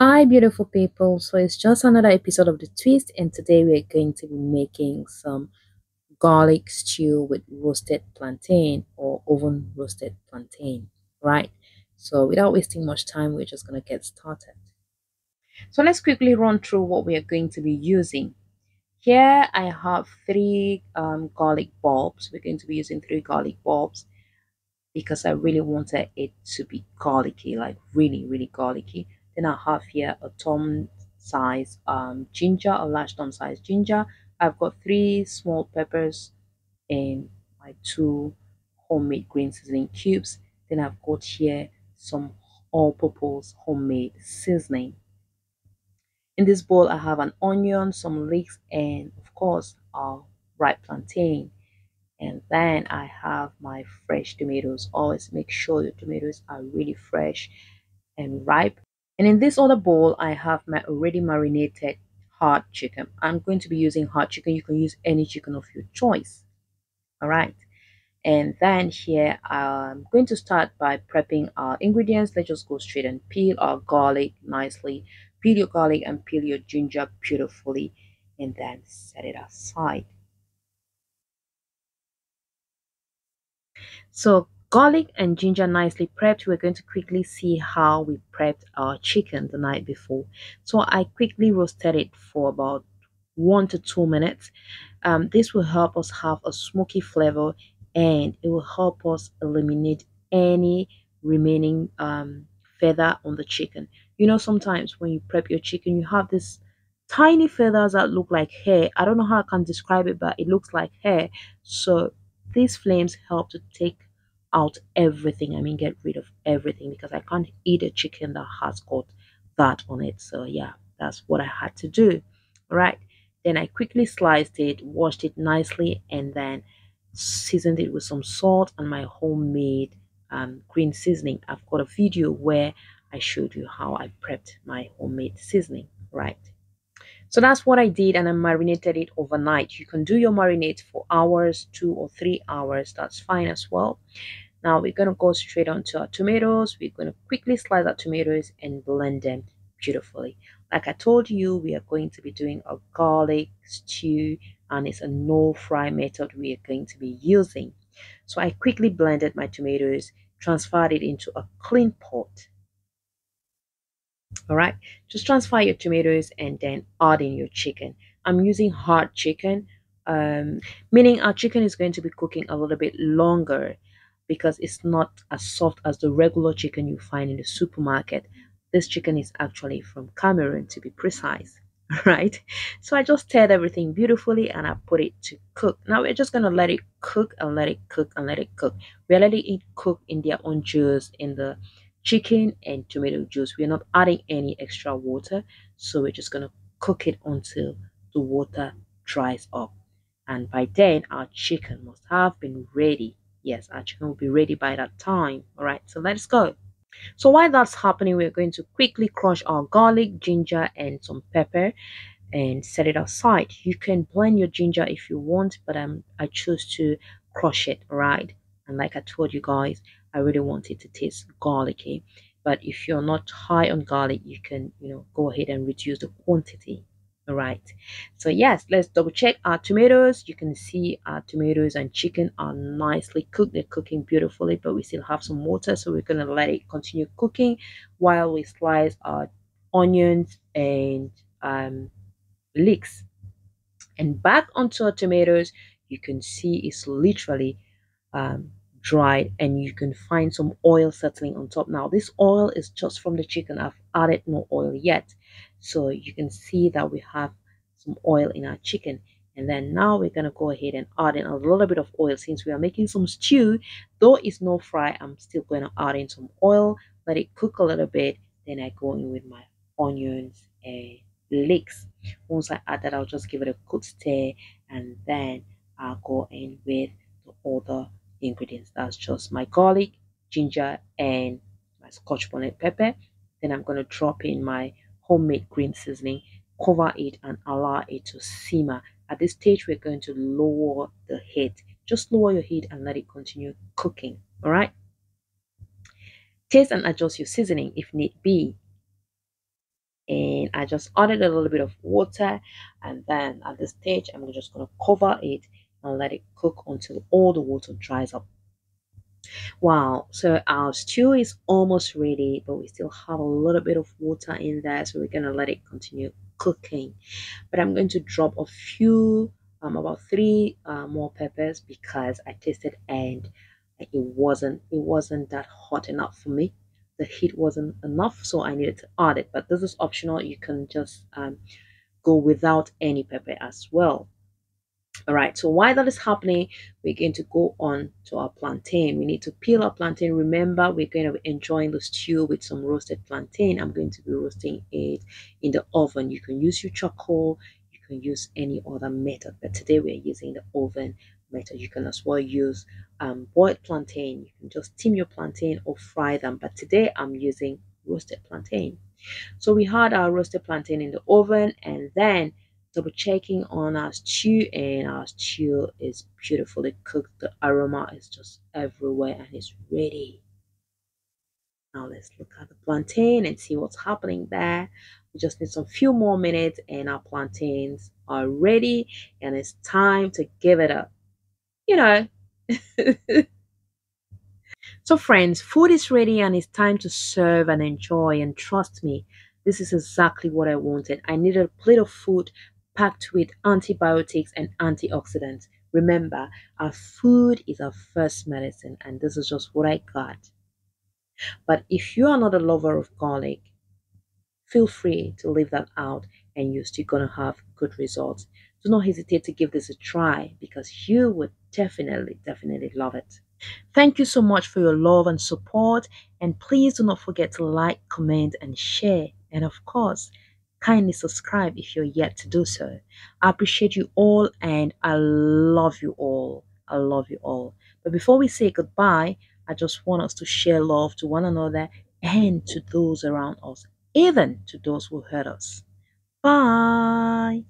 Hi, beautiful people. So it's just another episode of The Twist, and today we're going to be making some garlic stew with roasted plantain or oven roasted plantain, right? So without wasting much time, we're just going to get started. So let's quickly run through what we are going to be using. Here I have three garlic bulbs. We're going to be using three garlic bulbs because I really wanted it to be garlicky, like really, really garlicky. Then I have here a thumb size ginger, a large thumb size ginger. I've got three small peppers and my two homemade green seasoning cubes. Then I've got here some all-purpose homemade seasoning. In this bowl, I have an onion, some leeks, and of course, ripe plantain. And then I have my fresh tomatoes. Always make sure your tomatoes are really fresh and ripe. And in this other bowl, I have my already marinated hard chicken. I'm going to be using hard chicken. You can use any chicken of your choice. All right. And then here, I'm going to start by prepping our ingredients. Let's just go straight and peel our garlic nicely. Peel your garlic and peel your ginger beautifully, and then set it aside. So garlic and ginger nicely prepped. We're going to quickly see how we prepped our chicken the night before. So I quickly roasted it for about 1 to 2 minutes. This will help us have a smoky flavor, and it will help us eliminate any remaining feather on the chicken. You know, sometimes when you prep your chicken, you have this tiny feathers that look like hair. I don't know how I can describe it, but it looks like hair. So these flames help to take out everything. I mean, get rid of everything because I can't eat a chicken that has got that on it. So yeah, that's what I had to do. All right. Then I quickly sliced it, washed it nicely, and then seasoned it with some salt and my homemade green seasoning. I've got a video where I showed you how I prepped my homemade seasoning. Right. So that's what I did, and I marinated it overnight. You can do your marinade for hours, 2 or 3 hours. That's fine as well. Now we're gonna go straight onto our tomatoes. We're gonna quickly slice our tomatoes and blend them beautifully. Like I told you, we are going to be doing a garlic stew, and it's a no fry method we are going to be using. So I quickly blended my tomatoes, transferred it into a clean pot. All right, just transfer your tomatoes and then add in your chicken. I'm using hard chicken, meaning our chicken is going to be cooking a little bit longer because it's not as soft as the regular chicken you find in the supermarket. This chicken is actually from Cameroon, to be precise. Right, so I just stirred everything beautifully and I put it to cook. Now we're just gonna let it cook and let it cook and let it cook. We're letting it cook in their own juice in the chicken and tomato juice. We're not adding any extra water, so we're just gonna cook it until the water dries up. And by then, our chicken must have been ready. Yes, our chicken will be ready by that time. All right, so let's go. So while that's happening, we're going to quickly crush our garlic, ginger, and some pepper and set it aside. You can blend your ginger if you want, but I choose to crush it, right? And like I told you guys, I really want it to taste garlicky. But if you're not high on garlic, you can, go ahead and reduce the quantity. All right. So yes, let's double check our tomatoes. You can see our tomatoes and chicken are nicely cooked. They're cooking beautifully, but we still have some water, so we're gonna let it continue cooking while we slice our onions and leeks. And back onto our tomatoes, you can see it's literally um, dried, and you can find some oil settling on top. Now this oil is just from the chicken. I've added no oil yet, so you can see that we have some oil in our chicken. And then now we're gonna go ahead and add in a little bit of oil since we are making some stew. Though it's no fry, I'm still going to add in some oil, let it cook a little bit, then I go in with my onions and leeks. Once I add that, I'll just give it a good stir, and then I'll go in with the other ingredients. That's just my garlic, ginger, and my scotch bonnet pepper. Then I'm going to drop in my homemade green seasoning, cover it, and allow it to simmer. At this stage, we're going to lower the heat. Just lower your heat and let it continue cooking. All right. Taste and adjust your seasoning if need be. I just added a little bit of water, and then at this stage, I'm just going to cover it and let it cook until all the water dries up. Wow, so our stew is almost ready, but we still have a little bit of water in there, so we're gonna let it continue cooking. But I'm going to drop a few, about three more peppers because I tasted and it wasn't that hot enough for me. The heat wasn't enough, so I needed to add it. But this is optional. You can just go without any pepper as well. All right, so while that is happening, we're going to go on to our plantain. We need to peel our plantain. Remember, we're going to be enjoying the stew with some roasted plantain. I'm going to be roasting it in the oven. You can use your charcoal, you can use any other method, but today we're using the oven method. You can as well use boiled plantain. You can just steam your plantain or fry them, but today I'm using roasted plantain. So we had our roasted plantain in the oven and then double checking on our stew, and our stew is beautifully cooked. The aroma is just everywhere and it's ready. Now let's look at the plantain and see what's happening there. We just need some few more minutes and our plantains are ready and it's time to give it up. You know, so, friends, food is ready and it's time to serve and enjoy. And trust me, this is exactly what I wanted. I needed a plate of food packed with antibiotics and antioxidants. Remember, our food is our first medicine, and this is just what I got. But if you are not a lover of garlic, feel free to leave that out and you're still going to have good results. Do not hesitate to give this a try because you would definitely love it. Thank you so much for your love and support. And please do not forget to like, comment, and share. And of course, kindly subscribe if you're yet to do so. I appreciate you all and I love you all. I love you all. But before we say goodbye, I just want us to share love to one another and to those around us, even to those who hurt us. Bye.